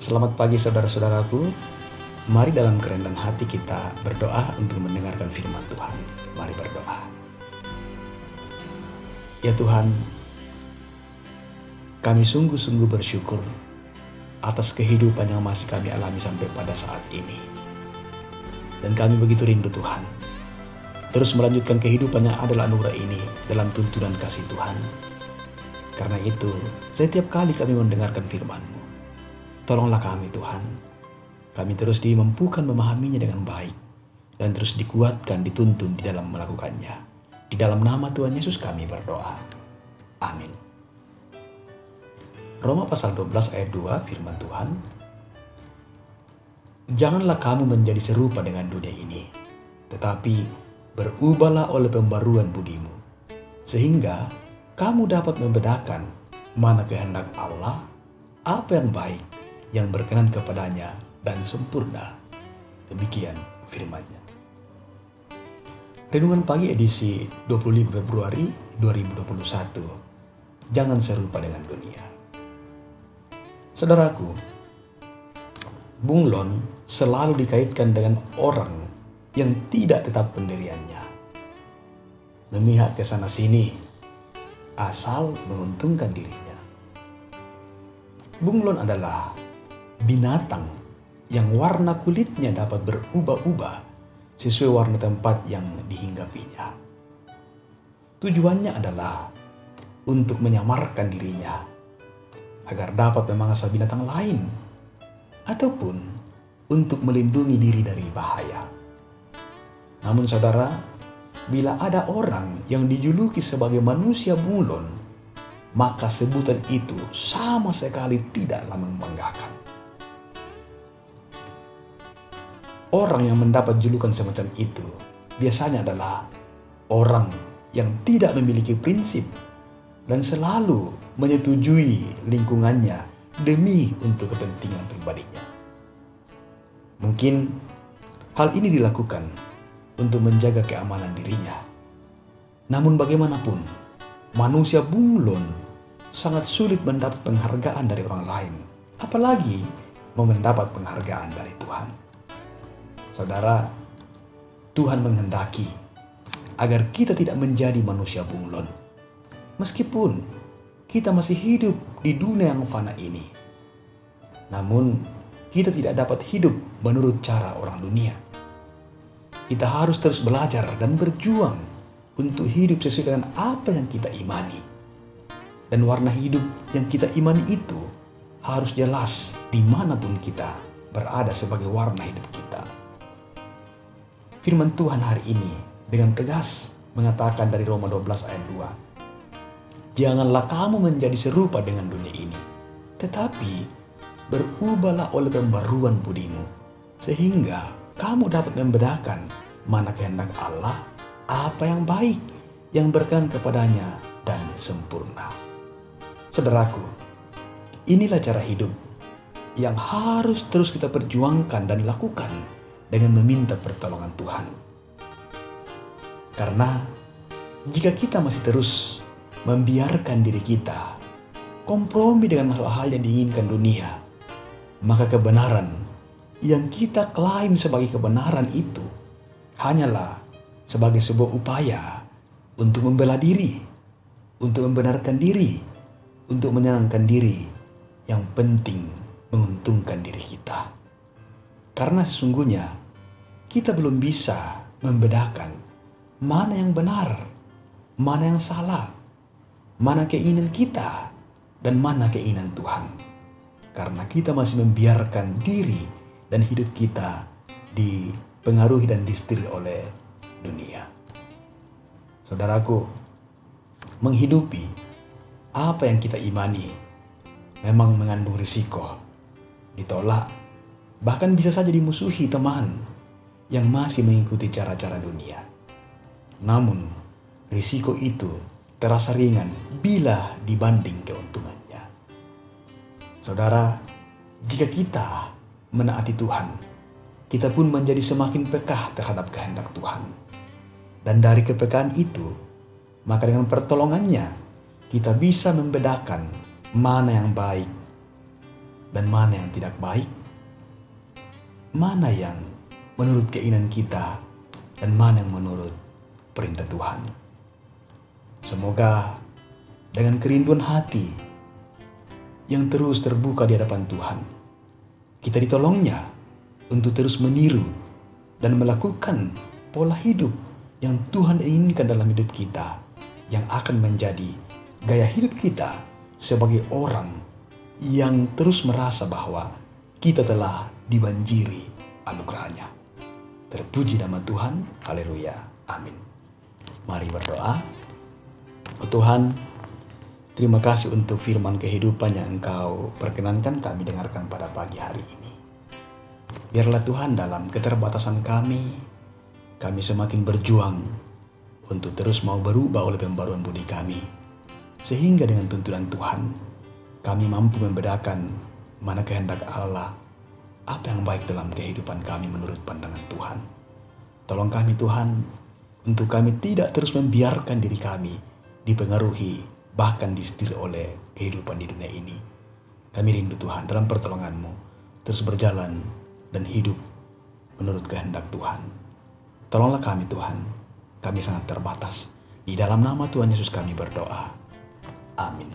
Selamat pagi saudara-saudaraku. Mari dalam kerendahan hati kita berdoa untuk mendengarkan firman Tuhan. Mari berdoa. Ya Tuhan, kami sungguh-sungguh bersyukur atas kehidupan yang masih kami alami sampai pada saat ini. Dan kami begitu rindu Tuhan, terus melanjutkan kehidupan yang adalah anugerah ini dalam tuntunan kasih Tuhan. Karena itu, setiap kali kami mendengarkan firman-Mu, tolonglah kami Tuhan. Kami terus dimampukan memahaminya dengan baik dan terus dikuatkan, dituntun di dalam melakukannya. Di dalam nama Tuhan Yesus kami berdoa. Amin. Roma pasal 12 ayat 2 firman Tuhan. Janganlah kamu menjadi serupa dengan dunia ini, tetapi berubahlah oleh pembaruan budimu, sehingga kamu dapat membedakan mana kehendak Allah, apa yang baik, yang berkenan kepadanya dan sempurna. Demikian firman-Nya. Renungan pagi edisi 25 Februari 2021. Jangan serupa dengan dunia. Saudaraku, bunglon selalu dikaitkan dengan orang yang tidak tetap pendiriannya, memihak ke sana sini asal menguntungkan dirinya. Bunglon adalah binatang yang warna kulitnya dapat berubah-ubah sesuai warna tempat yang dihinggapinya. Tujuannya adalah untuk menyamarkan dirinya agar dapat memangsa binatang lain ataupun untuk melindungi diri dari bahaya. Namun saudara, bila ada orang yang dijuluki sebagai manusia bunglon, maka sebutan itu sama sekali tidaklah membanggakan. Orang yang mendapat julukan semacam itu biasanya adalah orang yang tidak memiliki prinsip dan selalu menyetujui lingkungannya demi untuk kepentingan pribadinya. Mungkin hal ini dilakukan untuk menjaga keamanan dirinya. Namun bagaimanapun, manusia bunglon sangat sulit mendapat penghargaan dari orang lain, apalagi mau mendapat penghargaan dari Tuhan. Saudara, Tuhan menghendaki agar kita tidak menjadi manusia bunglon. Meskipun kita masih hidup di dunia yang fana ini, namun kita tidak dapat hidup menurut cara orang dunia. Kita harus terus belajar dan berjuang untuk hidup sesuai dengan apa yang kita imani. Dan warna hidup yang kita imani itu harus jelas dimanapun kita berada sebagai warna hidup kita. Firman Tuhan hari ini dengan tegas mengatakan dari Roma 12 ayat 2. Janganlah kamu menjadi serupa dengan dunia ini, tetapi berubahlah oleh pembaruan budimu, sehingga kamu dapat membedakan mana kehendak Allah, apa yang baik, yang berkenan kepadanya dan sempurna. Saudaraku, inilah cara hidup yang harus terus kita perjuangkan dan lakukan dengan meminta pertolongan Tuhan. Karena jika kita masih terus membiarkan diri kita kompromi dengan hal-hal yang diinginkan dunia, maka kebenaran yang kita klaim sebagai kebenaran itu hanyalah sebagai sebuah upaya untuk membela diri, untuk membenarkan diri, untuk menyenangkan diri, yang penting menguntungkan diri kita. Karena sesungguhnya kita belum bisa membedakan mana yang benar, mana yang salah, mana keinginan kita, dan mana keinginan Tuhan. Karena kita masih membiarkan diri dan hidup kita dipengaruhi dan disetir oleh dunia. Saudaraku, menghidupi apa yang kita imani memang mengandung risiko, ditolak, bahkan bisa saja dimusuhi teman yang masih mengikuti cara-cara dunia. Namun, risiko itu terasa ringan bila dibanding keuntungannya. Saudara, jika kita menaati Tuhan, kita pun menjadi semakin peka terhadap kehendak Tuhan. Dan dari kepekaan itu, maka dengan pertolongannya, kita bisa membedakan mana yang baik, dan mana yang tidak baik, mana yang menurut keinginan kita, dan mana yang menurut perintah Tuhan. Semoga dengan kerinduan hati yang terus terbuka di hadapan Tuhan, kita ditolongnya untuk terus meniru dan melakukan pola hidup yang Tuhan inginkan dalam hidup kita, yang akan menjadi gaya hidup kita sebagai orang yang terus merasa bahwa kita telah dibanjiri anugerahnya. Terpuji nama Tuhan, haleluya, amin. Mari berdoa. Oh Tuhan, terima kasih untuk firman kehidupan yang Engkau perkenankan kami dengarkan pada pagi hari ini. Biarlah Tuhan dalam keterbatasan kami semakin berjuang untuk terus mau berubah oleh pembaruan budi kami. Sehingga dengan tuntunan Tuhan, kami mampu membedakan mana kehendak Allah, apa yang baik dalam kehidupan kami menurut pandangan Tuhan. Tolong kami Tuhan, untuk kami tidak terus membiarkan diri kami dipengaruhi, bahkan disetir oleh kehidupan di dunia ini. Kami rindu Tuhan dalam pertolongan-Mu, terus berjalan dan hidup menurut kehendak Tuhan. Tolonglah kami Tuhan, kami sangat terbatas. Di dalam nama Tuhan Yesus kami berdoa. Amin.